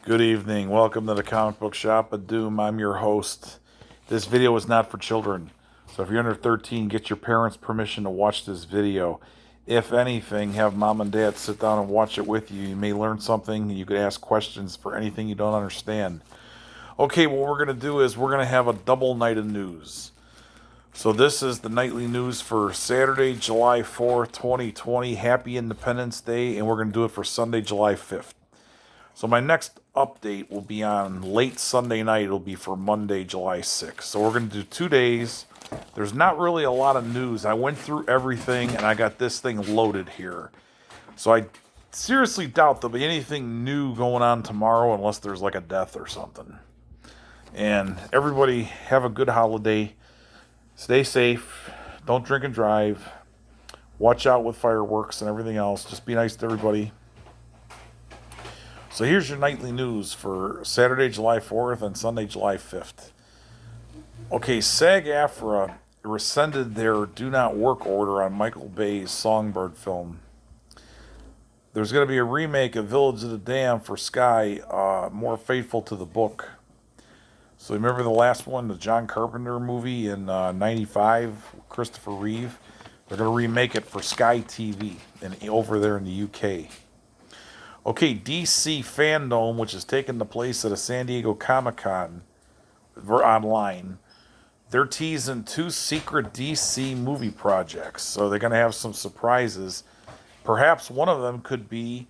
Good evening. Welcome to the Comic Book Shop of Doom. I'm your host. This video is not for children. So if you're under 13, get your parents' permission to watch this video. If anything, have mom and dad sit down and watch it with you. You may learn something. You could ask questions for anything you don't understand. Okay, what we're going to do is we're going to have a double night of news. So this is the nightly news for Saturday, July 4th, 2020. Happy Independence Day. And we're going to do it for Sunday, July 5th. So my next update will be on late Sunday night. It'll be for Monday, July 6th. So we're going to do 2 days. There's not really a lot of news. I went through everything, and I got this thing loaded here. So I seriously doubt there'll be anything new going on tomorrow unless there's like a death or something. And everybody have a good holiday. Stay safe. Don't drink and drive. Watch out with fireworks and everything else. Just be nice to everybody. So here's your nightly news for Saturday, July 4th and Sunday, July 5th. Okay, SAG-AFTRA rescinded their do not work order on Michael Bay's Songbird film. There's going to be a remake of Village of the Damned for Sky, more faithful to the book. So remember the last one, the John Carpenter movie in 95, Christopher Reeve? They're going to remake it for Sky TV and over there in the UK. Okay, DC Fandom, which is taking the place at a San Diego Comic-Con online, they're teasing 2 secret DC movie projects. So they're going to have some surprises. Perhaps one of them could be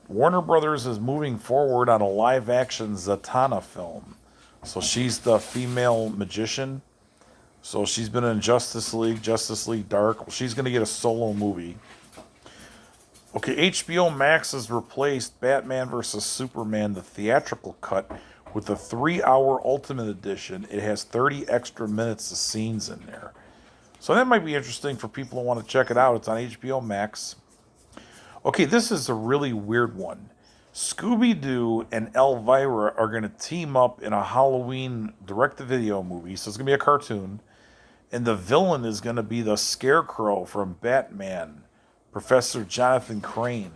Warner Brothers is moving forward on a live-action Zatanna film. So she's the female magician. So she's been in Justice League Dark. Well, she's going to get a solo movie. Okay, HBO Max has replaced Batman vs. Superman, the theatrical cut, with a 3-hour Ultimate Edition. It has 30 extra minutes of scenes in there. So that might be interesting for people who want to check it out. It's on HBO Max. Okay, this is a really weird one. Scooby-Doo and Elvira are going to team up in a Halloween direct-to-video movie. So it's going to be a cartoon. And the villain is going to be the Scarecrow from Batman, Professor Jonathan Crane,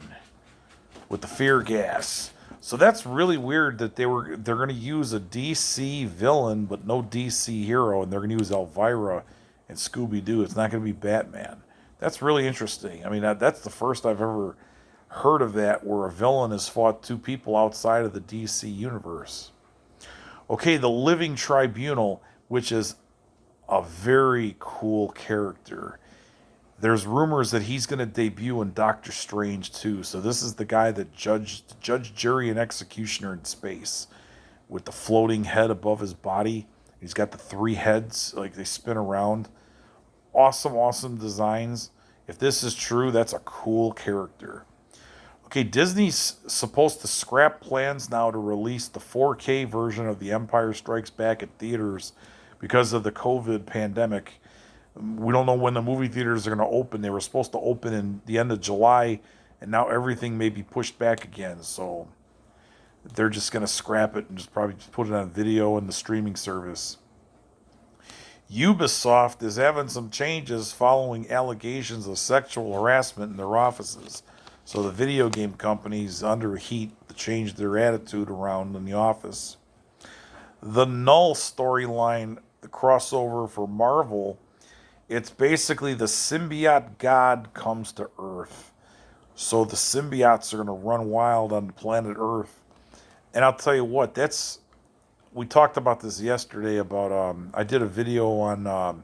with the fear gas. So that's really weird that they're going to use a DC villain but no DC hero, and they're going to use Elvira and Scooby-Doo. It's not going to be Batman. That's really interesting. I mean, that's the first I've ever heard of that, where a villain has fought 2 people outside of the DC universe. Okay, the Living Tribunal, which is a very cool character. There's rumors that he's going to debut in Doctor Strange too. So this is the guy that judged Judge, Jury, and Executioner in space, with the floating head above his body. He's got the 3 heads, like they spin around. Awesome designs. If this is true, that's a cool character. Okay, Disney's supposed to scrap plans now to release the 4K version of The Empire Strikes Back at theaters because of the COVID pandemic. We don't know when the movie theaters are going to open. They were supposed to open in the end of July, and now everything may be pushed back again. So they're just going to scrap it and just probably put it on video in the streaming service. Ubisoft is having some changes following allegations of sexual harassment in their offices. So the video game company's under heat to change their attitude around in the office. The Null storyline, the crossover for Marvel, it's basically the symbiote god comes to Earth. So the symbiotes are going to run wild on the planet Earth. And I'll tell you what, we talked about this yesterday about, I did a video on,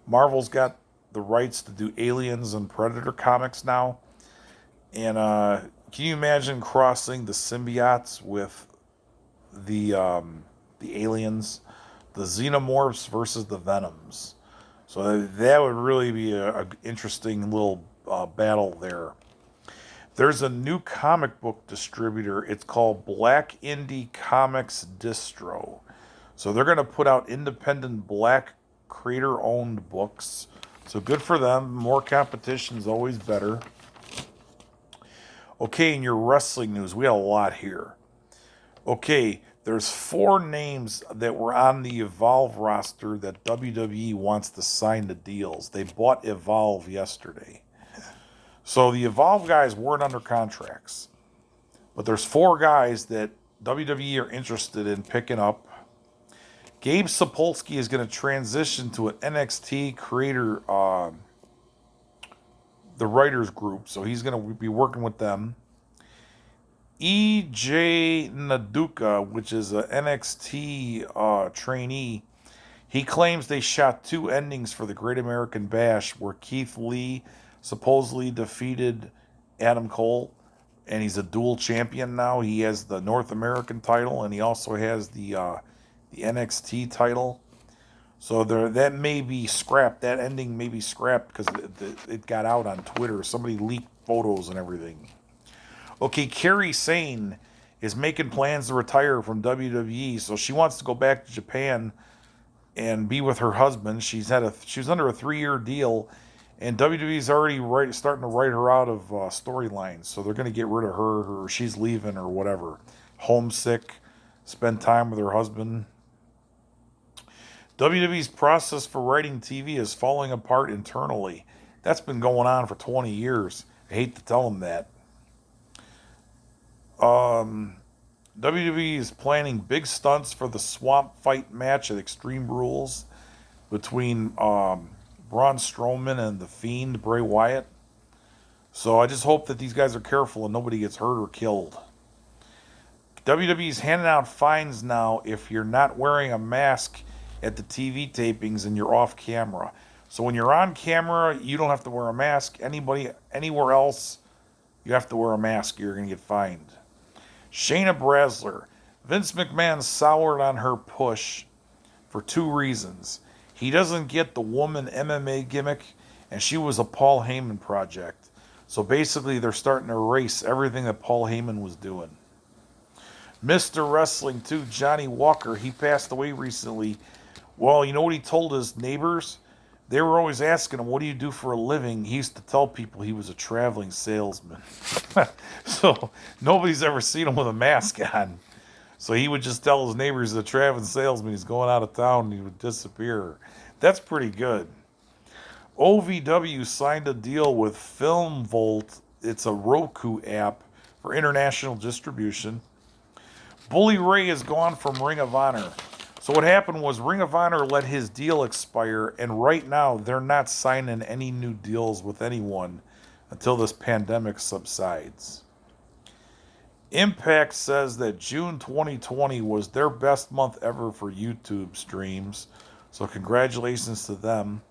Marvel's got the rights to do Aliens and Predator comics now. And can you imagine crossing the symbiotes with the aliens, the xenomorphs versus the venoms? So that would really be a interesting little battle there. There's a new comic book distributor. It's called Black Indie Comics Distro. So they're going to put out independent Black creator-owned books. So good for them. More competition is always better. Okay, in your wrestling news, we got a lot here. Okay, there's 4 names that were on the Evolve roster that WWE wants to sign the deals. They bought Evolve yesterday. So the Evolve guys weren't under contracts. But there's 4 guys that WWE are interested in picking up. Gabe Sapolsky is going to transition to an NXT creator, the writers group, so he's going to be working with them. EJ Naduka, which is an NXT trainee, he claims they shot two endings for the Great American Bash where Keith Lee supposedly defeated Adam Cole, and he's a dual champion now. He has the North American title, and he also has the NXT title. So that may be scrapped. That ending may be scrapped because it got out on Twitter. Somebody leaked photos and everything. Okay, Kairi Sane is making plans to retire from WWE, so she wants to go back to Japan and be with her husband. She was under a 3-year deal, and WWE's already starting to write her out of storylines. So they're going to get rid of her, or she's leaving, or whatever. Homesick, spend time with her husband. WWE's process for writing TV is falling apart internally. That's been going on for 20 years. I hate to tell them that. WWE is planning big stunts for the swamp fight match at Extreme Rules between Braun Strowman and The Fiend, Bray Wyatt. So I just hope that these guys are careful and nobody gets hurt or killed. WWE's handing out fines now if you're not wearing a mask at the TV tapings and you're off camera. So when you're on camera, you don't have to wear a mask. Anybody, anywhere else, you have to wear a mask. You're going to get fined. Shayna Baszler. Vince McMahon soured on her push for 2 reasons. He doesn't get the woman MMA gimmick, and she was a Paul Heyman project. So basically, they're starting to erase everything that Paul Heyman was doing. Mr. Wrestling 2, Johnny Walker, he passed away recently. Well, you know what he told his neighbors? They were always asking him, what do you do for a living? He used to tell people he was a traveling salesman. So nobody's ever seen him with a mask on. So he would just tell his neighbors he's a traveling salesman. He's going out of town and he would disappear. That's pretty good. OVW signed a deal with FilmVolt. It's a Roku app for international distribution. Bully Ray is gone from Ring of Honor. So what happened was Ring of Honor let his deal expire, and right now they're not signing any new deals with anyone until this pandemic subsides. Impact says that June 2020 was their best month ever for YouTube streams, so congratulations to them.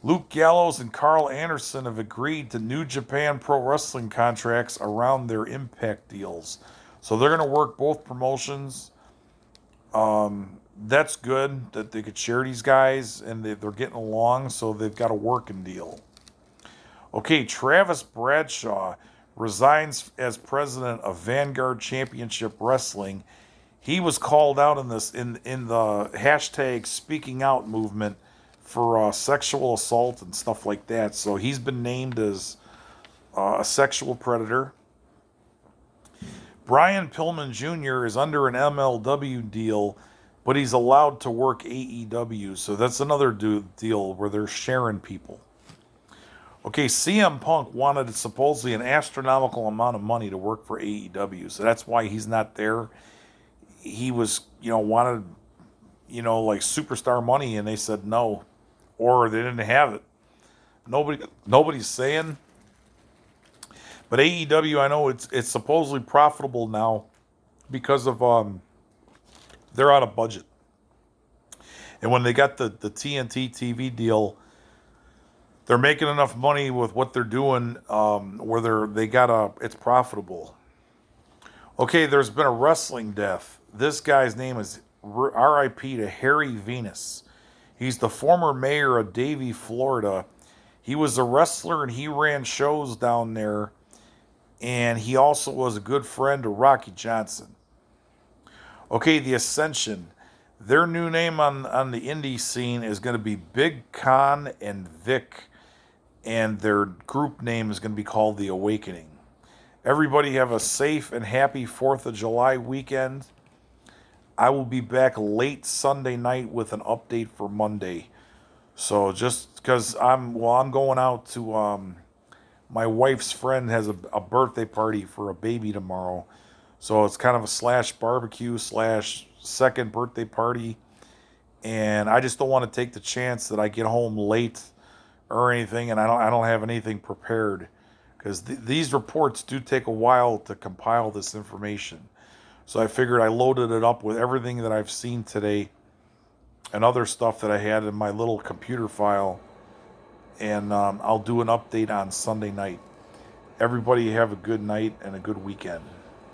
Luke Gallows and Carl Anderson have agreed to New Japan Pro Wrestling contracts around their Impact deals. So they're going to work both promotions. That's good that they could share these guys and they're getting along, so they've got a working deal. Okay, Travis Bradshaw resigns as president of Vanguard Championship Wrestling. He was called out in the hashtag Speaking Out movement for sexual assault and stuff like that. So he's been named as a sexual predator. Brian Pillman Jr. is under an MLW deal, but he's allowed to work AEW. So that's another deal where they're sharing people. Okay, CM Punk wanted supposedly an astronomical amount of money to work for AEW. So that's why he's not there. He was, wanted, like superstar money, and they said no. Or they didn't have it. Nobody's saying. But AEW, I know it's supposedly profitable now because of they're out of budget. And when they got the TNT TV deal, they're making enough money with what they're doing where it's profitable. Okay, there's been a wrestling death. This guy's name is R.I.P. to Harry Venus. He's the former mayor of Davie, Florida. He was a wrestler and he ran shows down there. And he also was a good friend to Rocky Johnson. Okay, the Ascension. Their new name on the indie scene is going to be Big Con and Vic. And their group name is going to be called The Awakening. Everybody have a safe and happy 4th of July weekend. I will be back late Sunday night with an update for Monday. So just because I'm going out to my wife's friend has a birthday party for a baby tomorrow. So it's kind of a slash barbecue slash second birthday party. And I just don't want to take the chance that I get home late or anything, and I don't have anything prepared, because these reports do take a while to compile this information. So I figured I loaded it up with everything that I've seen today and other stuff that I had in my little computer file, and I'll do an update on Sunday night. Everybody have a good night and a good weekend.